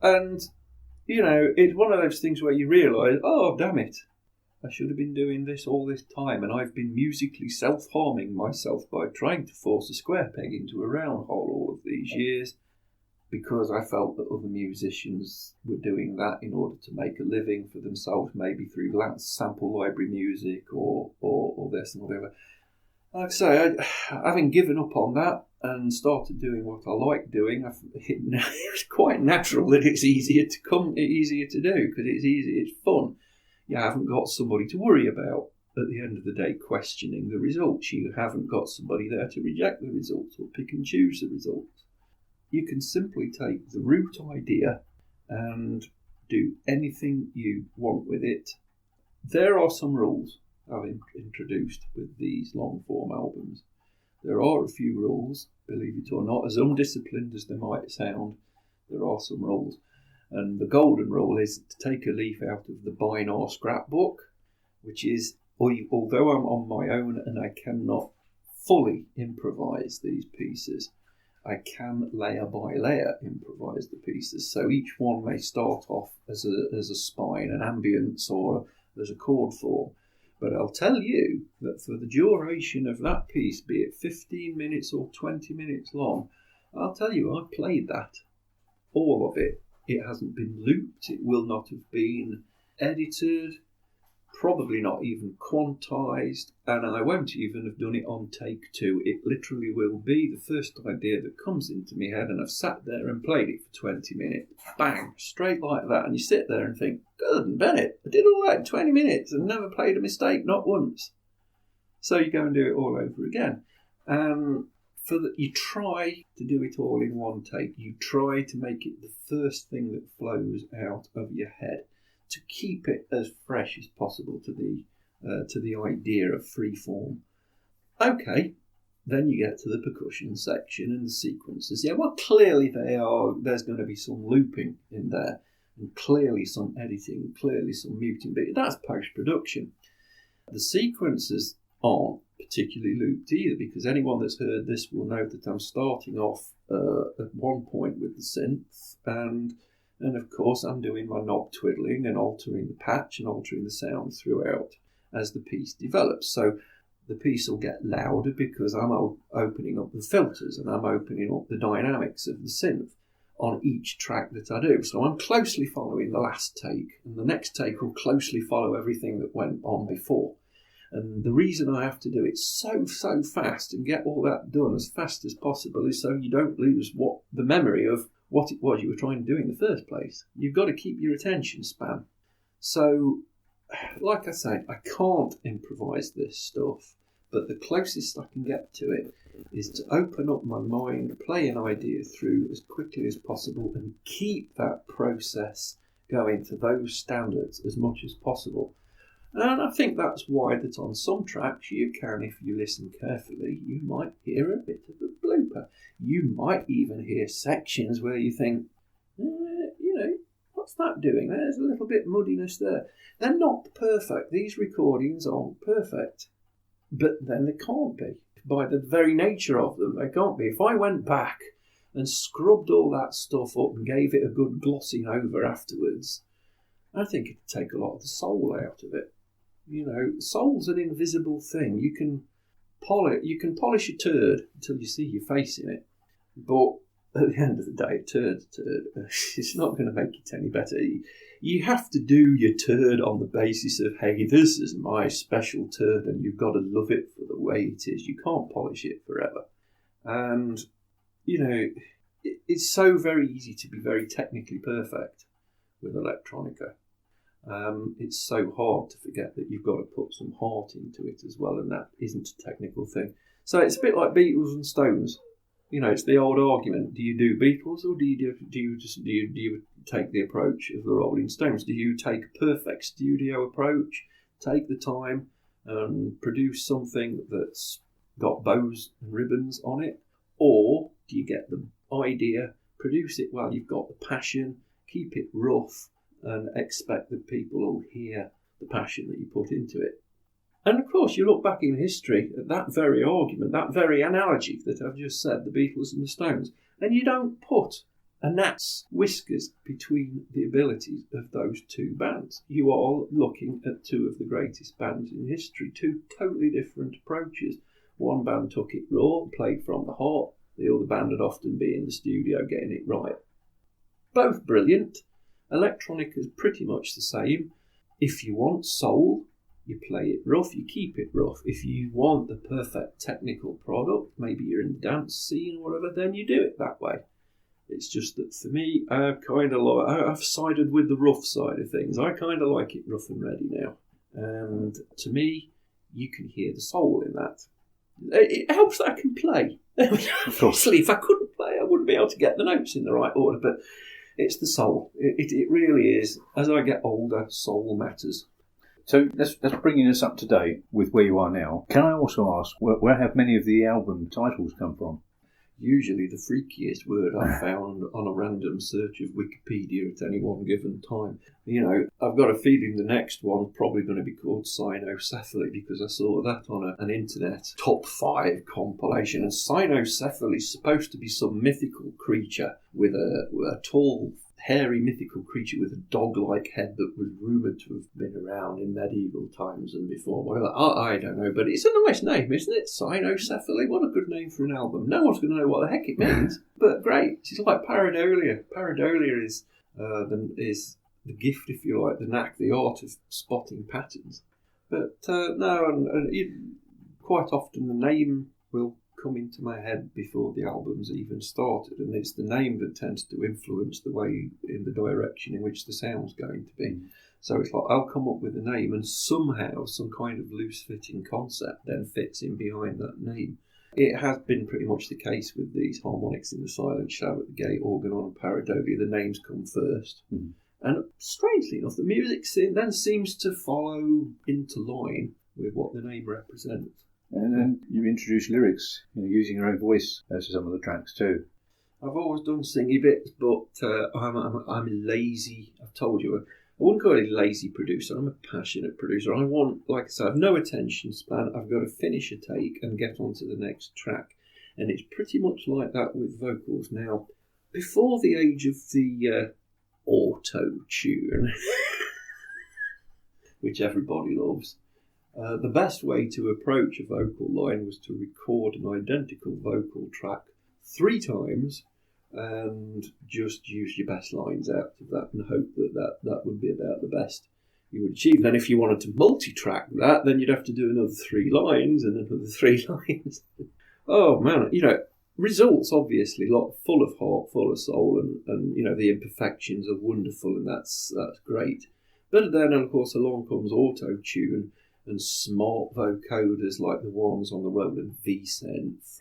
And, it's one of those things where you realise, oh, damn it, I should have been doing this all this time, and I've been musically self-harming myself by trying to force a square peg into a round hole all of these years, because I felt that other musicians were doing that in order to make a living for themselves, maybe through sample library music or this and whatever. Like I say, having given up on that and started doing what I like doing, it's quite natural that it's easier to do because it's easy, it's fun. You haven't got somebody to worry about at the end of the day questioning the results. You haven't got somebody there to reject the results or pick and choose the results. You can simply take the root idea and do anything you want with it. There are some rules I've introduced with these long-form albums. There are a few rules, believe it or not, as undisciplined as they might sound. There are some rules. And the golden rule is to take a leaf out of the Binar scrapbook, which is, although I'm on my own and I cannot fully improvise these pieces, I can layer by layer improvise the pieces. So each one may start off as a spine, an ambience, or as a chord form. But I'll tell you that for the duration of that piece, be it 15 minutes or 20 minutes long, I'll tell you, I played that. All of it. It hasn't been looped. It will not have been edited. Probably not even quantized. And I won't even have done it on take two. It literally will be the first idea that comes into my head, and I've sat there and played it for 20 minutes. Bang! Straight like that. And you sit there and think, good and Bennett, I did all that in 20 minutes and never played a mistake, not once. So you go and do it all over again. You try to do it all in one take. You try to make it the first thing that flows out of your head, to keep it as fresh as possible to the idea of free form. Okay, then you get to the percussion section and the sequences. Yeah, well, clearly there's going to be some looping in there, and clearly some editing, clearly some muting, but that's post-production. The sequences aren't particularly looped either, because anyone that's heard this will know that I'm starting off at one point with the synth, and of course I'm doing my knob twiddling and altering the patch and altering the sound throughout as the piece develops. So the piece will get louder because I'm opening up the filters and I'm opening up the dynamics of the synth on each track that I do. So I'm closely following the last take, and the next take will closely follow everything that went on before. And the reason I have to do it so fast and get all that done as fast as possible is so you don't lose the memory of what it was you were trying to do in the first place. You've got to keep your attention span. So, like I say, I can't improvise this stuff, but the closest I can get to it is to open up my mind, play an idea through as quickly as possible, and keep that process going to those standards as much as possible. And I think that's why that on some tracks you can, if you listen carefully, you might hear a bit of a blooper. You might even hear sections where you think, what's that doing? There's a little bit muddiness there. They're not perfect. These recordings aren't perfect. But then they can't be. By the very nature of them, they can't be. If I went back and scrubbed all that stuff up and gave it a good glossing over afterwards, I think it'd take a lot of the soul out of it. Soul's an invisible thing. You can polish a turd until you see your face in it, but at the end of the day, a turd's a turd. It's not going to make it any better. You have to do your turd on the basis of, hey, this is my special turd, and you've got to love it for the way it is. You can't polish it forever. And, it's so very easy to be very technically perfect with electronica. It's so hard to forget that you've got to put some heart into it as well, and that isn't a technical thing. So it's a bit like Beatles and Stones. It's the old argument: do you do Beatles, or do you take the approach of the Rolling Stones? Do you take a perfect studio approach, take the time and produce something that's got bows and ribbons on it, or do you get the idea, produce it while you've got the passion, keep it rough, and expect that people will hear the passion that you put into it? And of course, you look back in history at that very argument, that very analogy that I've just said, the Beatles and the Stones, and you don't put a gnat's whiskers between the abilities of those two bands. You are looking at two of the greatest bands in history, two totally different approaches. One band took it raw, played from the heart. The other band would often be in the studio getting it right. Both brilliant. Electronica is pretty much the same. If you want soul, you play it rough, you keep it rough. If you want the perfect technical product, maybe you're in the dance scene or whatever, then you do it that way. It's just that for me, I've sided with the rough side of things. I kind of like it rough and ready now. And to me, you can hear the soul in that. It helps that I can play. Obviously, if I couldn't play, I wouldn't be able to get the notes in the right order. But it's the soul. It really is. As I get older, soul matters. So that's bringing us up to date with where you are now. Can I also ask, where have many of the album titles come from? Usually the freakiest word I've found on a random search of Wikipedia at any one given time. I've got a feeling the next one's probably going to be called cynocephaly, because I saw that on an internet top 5 compilation. And cynocephaly is supposed to be some mythical creature with a tall, hairy mythical creature with a dog-like head that was rumoured to have been around in medieval times and before, whatever. I don't know, but it's a nice name, isn't it? Cynocephaly, what a good name for an album. No one's going to know what the heck it means, but great. It's like Pareidolia. Pareidolia is the gift, if you like, the knack, the art of spotting patterns. But quite often the name will come into my head before the album's even started, and it's the name that tends to influence the way, in the direction in which the sound's going to be. So it's like I'll come up with a name, and somehow some kind of loose-fitting concept then fits in behind that name. It has been pretty much the case with these harmonics in the silent show at the gate organ on Pareidolia. The names come first. And strangely enough, the music then seems to follow into line with what the name represents. And then you introduce lyrics, using your own voice to some of the tracks too. I've always done singy bits, but I'm lazy. I've told you, I wouldn't call it a lazy producer. I'm a passionate producer. I want, like I said, I've no attention span. I've got to finish a take and get on to the next track. And it's pretty much like that with vocals. Now, before the age of the auto-tune, which everybody loves, the best way to approach a vocal line was to record an identical vocal track 3 times and just use your best lines out of that and hope that would be about the best you would achieve. Then if you wanted to multi-track that, then you'd have to do another 3 lines and another 3 lines. Oh man, results obviously full of heart, full of soul, and the imperfections are wonderful, and that's great. But then of course along comes auto-tune and smart vocoders like the ones on the Roland V-Synth,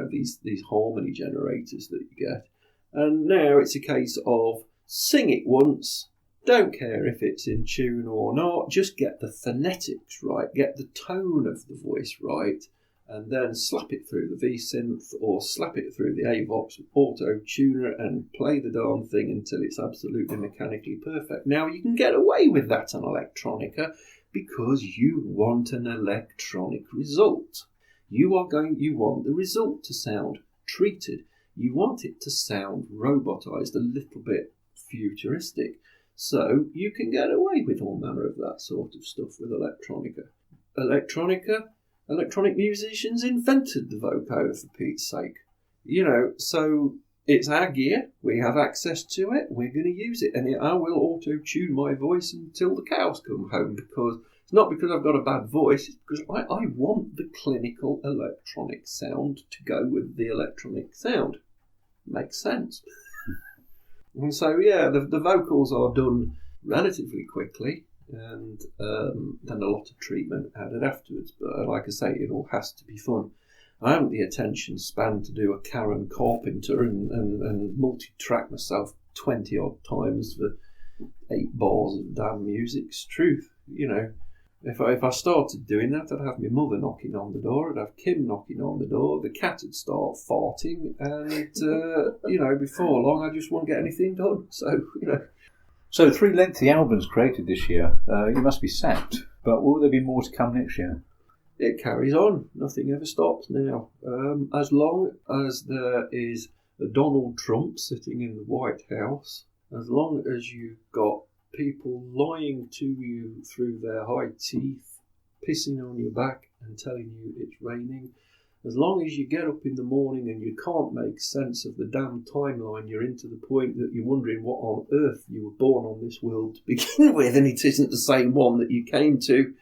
these harmony generators that you get. And now it's a case of sing it once, don't care if it's in tune or not, just get the phonetics right, get the tone of the voice right, and then slap it through the V-Synth or slap it through the AVOX auto-tuner and play the darn thing until it's absolutely mechanically perfect. Now you can get away with that on electronica, because you want an electronic result. You want the result to sound treated. You want it to sound robotised, a little bit futuristic. So you can get away with all manner of that sort of stuff with electronica. Electronic musicians invented the vocoder, for Pete's sake. So it's our gear. We have access to it. We're going to use it. And I will auto-tune my voice until the cows come home, because it's not because I've got a bad voice. It's because I want the clinical electronic sound to go with the electronic sound. Makes sense. And so, the vocals are done relatively quickly, and then a lot of treatment added afterwards. But like I say, it all has to be fun. I haven't the attention span to do a Karen Carpenter and multi-track myself 20 odd times for 8 bars of damn music. It's truth, If I started doing that, I'd have my mother knocking on the door, I'd have Kim knocking on the door, the cat would start farting, and before long I just won't get anything done. So 3 lengthy albums created this year. You must be sacked, but will there be more to come next year? It carries on. Nothing ever stops now. As long as there is a Donald Trump sitting in the White House, as long as you've got people lying to you through their high teeth, pissing on your back and telling you it's raining, as long as you get up in the morning and you can't make sense of the damn timeline you're in, to the point that you're wondering what on earth you were born on this world to begin with, and it isn't the same one that you came to,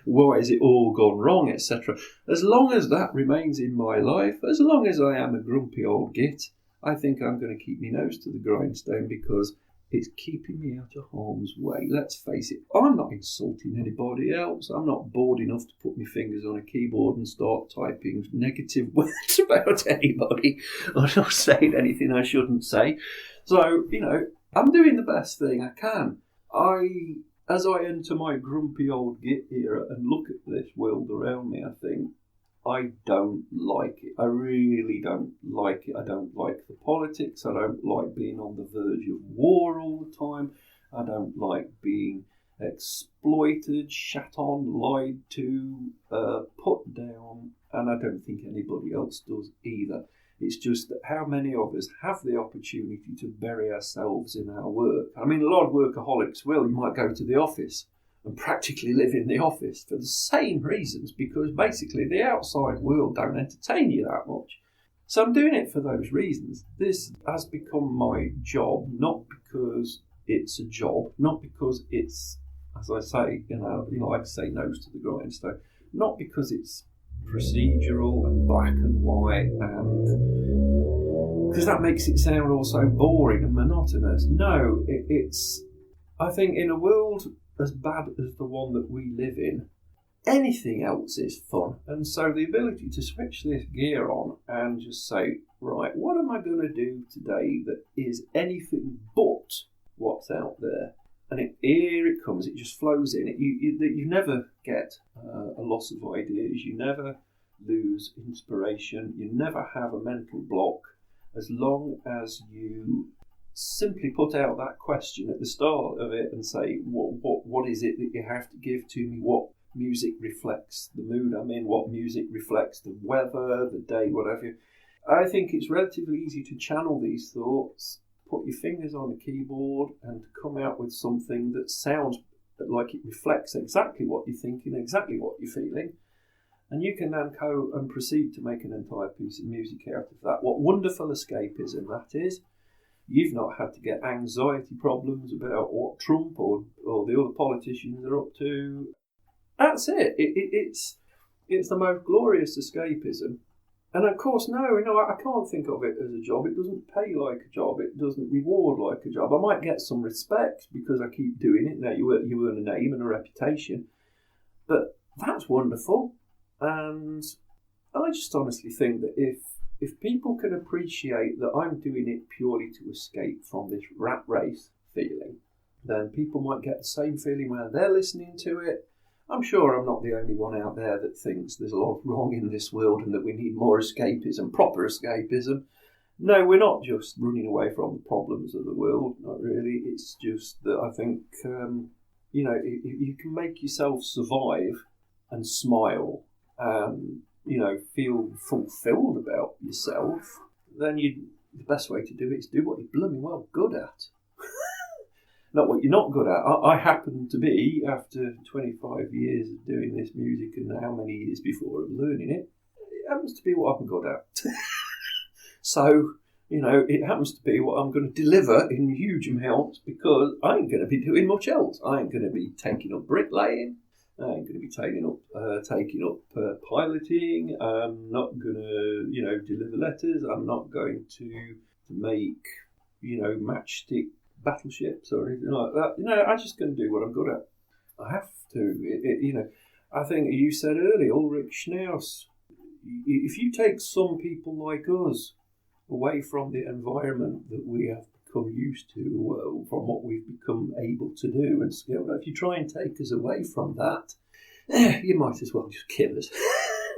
why has it all gone wrong, etc. As long as that remains in my life, as long as I am a grumpy old git, I think I'm going to keep my nose to the grindstone because it's keeping me out of harm's way. Let's face it, I'm not insulting anybody else. I'm not bored enough to put my fingers on a keyboard and start typing negative words about anybody or not saying anything I shouldn't say. So, I'm doing the best thing I can. As I enter my grumpy old git era and look at this world around me, I think, I don't like it. I really don't like it. I don't like the politics. I don't like being on the verge of war all the time. I don't like being exploited, shat on, lied to, put down, and I don't think anybody else does either. It's just that how many of us have the opportunity to bury ourselves in our work? I mean, a lot of workaholics will. You might go to the office and practically live in the office for the same reasons, because basically the outside world don't entertain you that much. So I'm doing it for those reasons. This has become my job, not because it's a job, not because it's, as I say, I like to say nose to the grindstone, not because it's procedural and black and white, and because that makes it sound also boring and monotonous. No, it's, I think in a world as bad as the one that we live in, anything else is fun. And so the ability to switch this gear on and just say, right, what am I going to do today that is anything but what's out there? And here it comes, it just flows in. You never get a loss of ideas, you never lose inspiration, you never have a mental block, as long as you simply put out that question at the start of it and say, what is it that you have to give to me? What music reflects the mood I'm in? What music reflects the weather, the day, whatever. I think it's relatively easy to channel these thoughts, put your fingers on a keyboard and come out with something that sounds like it reflects exactly what you're thinking, exactly what you're feeling. And you can then go and proceed to make an entire piece of music out of that. What wonderful escapism that is. You've not had to get anxiety problems about what Trump or the other politicians are up to. That's it. It's the most glorious escapism. And of course, no, I can't think of it as a job. It doesn't pay like a job. It doesn't reward like a job. I might get some respect because I keep doing it. Now you earn a name and a reputation. But that's wonderful. And I just honestly think that if people can appreciate that I'm doing it purely to escape from this rat race feeling, then people might get the same feeling when they're listening to it. I'm sure I'm not the only one out there that thinks there's a lot wrong in this world and that we need more escapism, proper escapism. No, we're not just running away from the problems of the world, not really. It's just that I think, if you can make yourself survive and smile and feel fulfilled about yourself, then the best way to do it is do what you're blooming well good at. Not what you're not good at. I happen to be, after 25 years of doing this music and how many years before of learning it, it happens to be what I'm good at. So, it happens to be what I'm going to deliver in huge amounts because I ain't going to be doing much else. I ain't going to be taking up bricklaying. I ain't going to be taking up piloting. I'm not going to, deliver letters. I'm not going to make, matchstick battleships or anything like that. I'm just going to do what I'm good at. I have to. I think you said earlier, Ulrich Schnaus, if you take some people like us away from the environment that we have become used to, from what we've become able to do and skilled at, if you try and take us away from that, you might as well just kill us.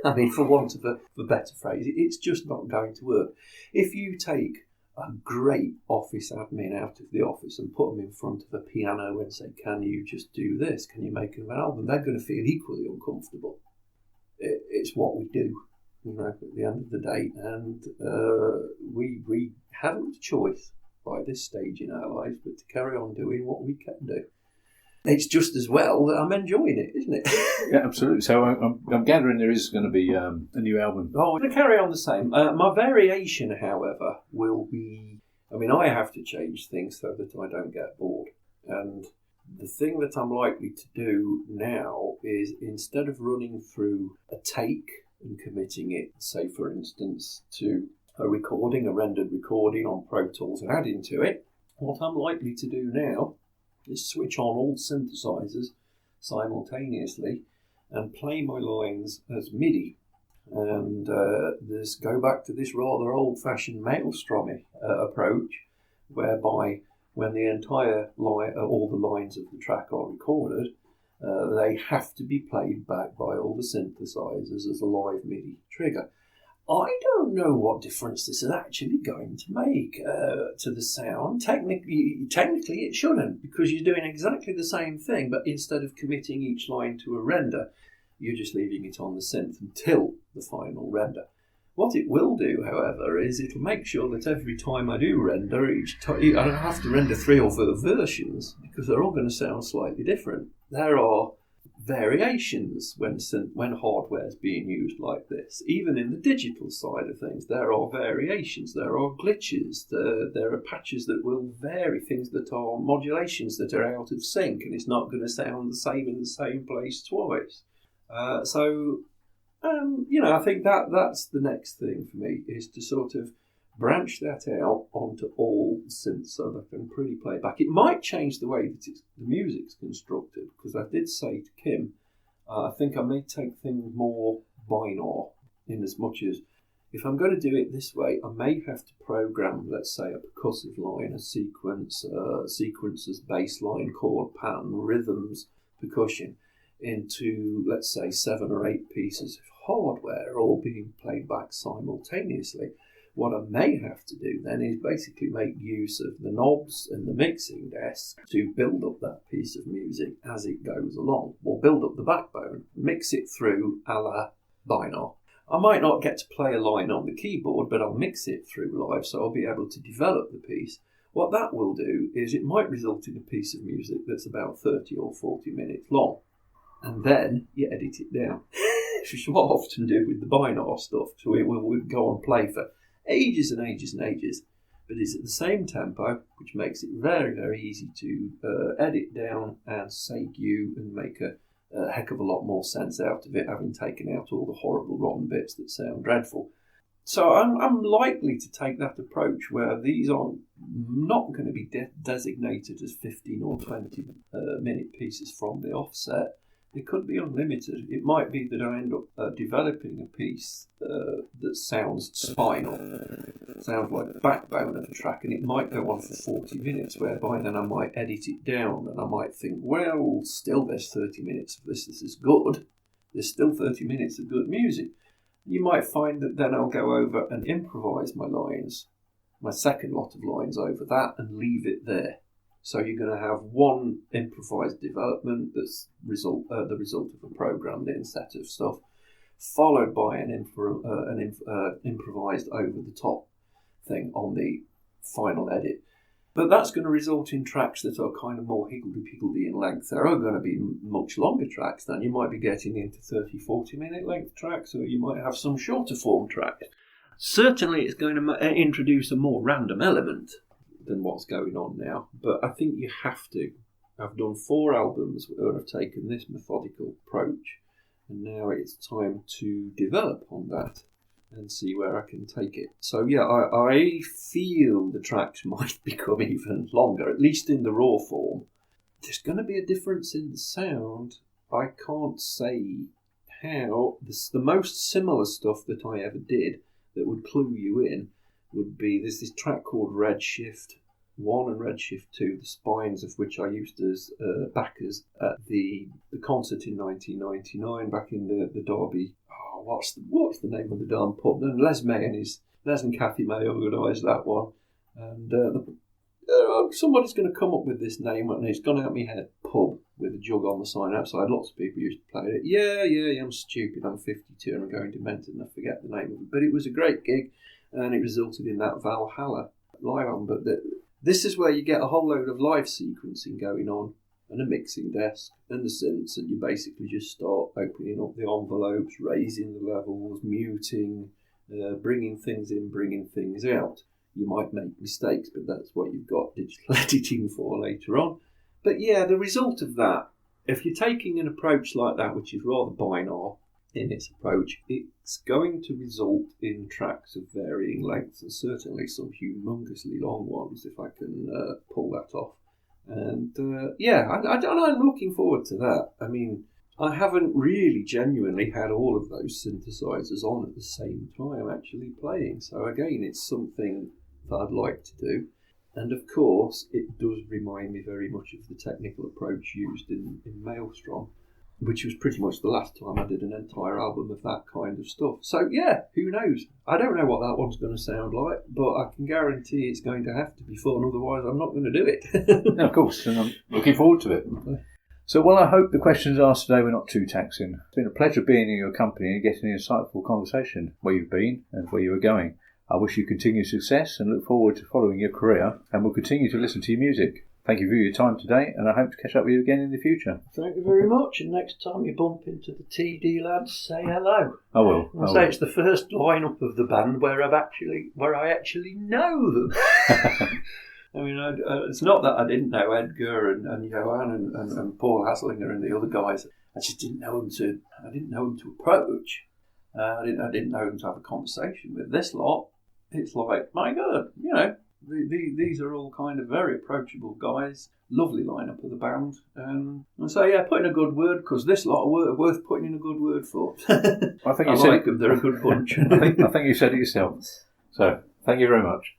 I mean, for want of a better phrase, it's just not going to work. If you take a great office admin out of the office and put them in front of a piano and say, can you just do this? Can you make an album? They're going to feel equally uncomfortable. It's what we do, at the end of the day. And we haven't a choice by this stage in our lives but to carry on doing what we can do. It's just as well that I'm enjoying it, isn't it? Yeah, absolutely. So I'm gathering there is going to be a new album. Oh, I'm going to carry on the same. My variation, however, will be... I have to change things so that I don't get bored. And the thing that I'm likely to do now is, instead of running through a take and committing it, say, for instance, to a rendered recording on Pro Tools and adding to it, what I'm likely to do now is switch on all synthesizers simultaneously and play my lines as MIDI. And this go back to this rather old-fashioned maelstrom approach, whereby when the entire line, all the lines of the track are recorded, they have to be played back by all the synthesizers as a live MIDI trigger. I don't know what difference this is actually going to make to the sound. Technically, it shouldn't, because you're doing exactly the same thing, but instead of committing each line to a render, you're just leaving it on the synth until the final render. What it will do, however, is it'll make sure that every time I do render, I don't have to render 3 or 4 versions, because they're all going to sound slightly different. There are variations when hardware is being used like this. Even in the digital side of things, there are variations, there are glitches, there are patches that will vary, things that are modulations that are out of sync, and it's not going to sound the same in the same place twice. I think that's the next thing for me, is to sort of branch that out onto all synths so that I can pretty play back. It might change the way that the music's constructed, because I did say to Kim, I think I may take things more binaural, in as much as if I'm going to do it this way, I may have to program, let's say, a percussive line, a sequences, bass line, chord pattern, rhythms, percussion, into, let's say, 7 or 8 pieces of hardware all being played back simultaneously. What I may have to do then is basically make use of the knobs and the mixing desk to build up that piece of music as it goes along, or build up the backbone, mix it through a la binaural. I might not get to play a line on the keyboard, but I'll mix it through live, so I'll be able to develop the piece. What that will do is it might result in a piece of music that's about 30 or 40 minutes long. And then you edit it down, which is what I often do with the binaural stuff. So it will go on play for ages and ages and ages, but it's at the same tempo, which makes it very, very easy to edit down and save you and make a heck of a lot more sense out of it, having taken out all the horrible rotten bits that sound dreadful. So I'm likely to take that approach where these are not going to be designated as 15 or 20 minute pieces from the offset. It could be unlimited. It might be that I end up developing a piece that sounds spinal, sounds like the backbone of a track, and it might go on for 40 minutes, whereby then I might edit it down and I might think, well, still there's 30 minutes of this is good. There's still 30 minutes of good music. You might find that then I'll go over and improvise my lines, my second lot of lines over that, and leave it there. So you're going to have one improvised development that's the result of a programmed in set of stuff, followed by an improvised over-the-top thing on the final edit. But that's going to result in tracks that are kind of more higgledy-piggledy in length. There are going to be much longer tracks then. You might be getting into 30, 40-minute length tracks, or you might have some shorter form tracks. Certainly it's going to introduce a more random element than what's going on now, but I think you have to. I've done 4 albums where I've taken this methodical approach, and now it's time to develop on that and see where I can take it. So yeah, I feel the tracks might become even longer, at least in the raw form. There's going to be a difference in the sound. I can't say how. The most similar stuff that I ever did that would clue you in would be this track called Redshift 1 and Redshift 2, the spines of which I used as backers at the concert in 1999 back in the Derby. Oh, what's the name of the darn pub? And Les and Kathy May organised that one. And somebody's going to come up with this name, and it's gone out my head. Pub with a jug on the sign outside. Lots of people used to play it. Yeah, I'm stupid. I'm 52 and I'm going demented and I forget the name of it. But it was a great gig. And it resulted in that Valhalla live album. But this is where you get a whole load of live sequencing going on, and a mixing desk, and the synths, and you basically just start opening up the envelopes, raising the levels, muting, bringing things in, bringing things out. You might make mistakes, but that's what you've got digital editing for later on. But yeah, the result of that, if you're taking an approach like that, which is rather binaural, in its approach. It's going to result in tracks of varying lengths, and certainly some humongously long ones, if I can pull that off. And I'm looking forward to that. I mean, I haven't really genuinely had all of those synthesizers on at the same time actually playing. So again, it's something that I'd like to do. And of course, it does remind me very much of the technical approach used in Maelstrom, which was pretty much the last time I did an entire album of that kind of stuff. So yeah, who knows? I don't know what that one's going to sound like, but I can guarantee it's going to have to be fun, otherwise I'm not going to do it. No, of course, and I'm looking forward to it. So, well, I hope the questions asked today were not too taxing. It's been a pleasure being in your company and getting an insightful conversation where you've been and where you are going. I wish you continued success and look forward to following your career, and will continue to listen to your music. Thank you for your time today, and I hope to catch up with you again in the future. Thank you very much, and next time you bump into the TD lads, say hello. I will. I'll say it's the first lineup of the band where I actually know them. I mean, it's not that I didn't know Edgar and Johan and Paul Haslinger and the other guys. I just didn't know them to approach. I didn't know them to have a conversation with. This lot, it's like, my God, these are all kind of very approachable guys. Lovely lineup of the band. And so, yeah, put in a good word, because this lot are worth putting in a good word for. I think I like them. They're a good bunch. I think you said it yourself. So, thank you very much.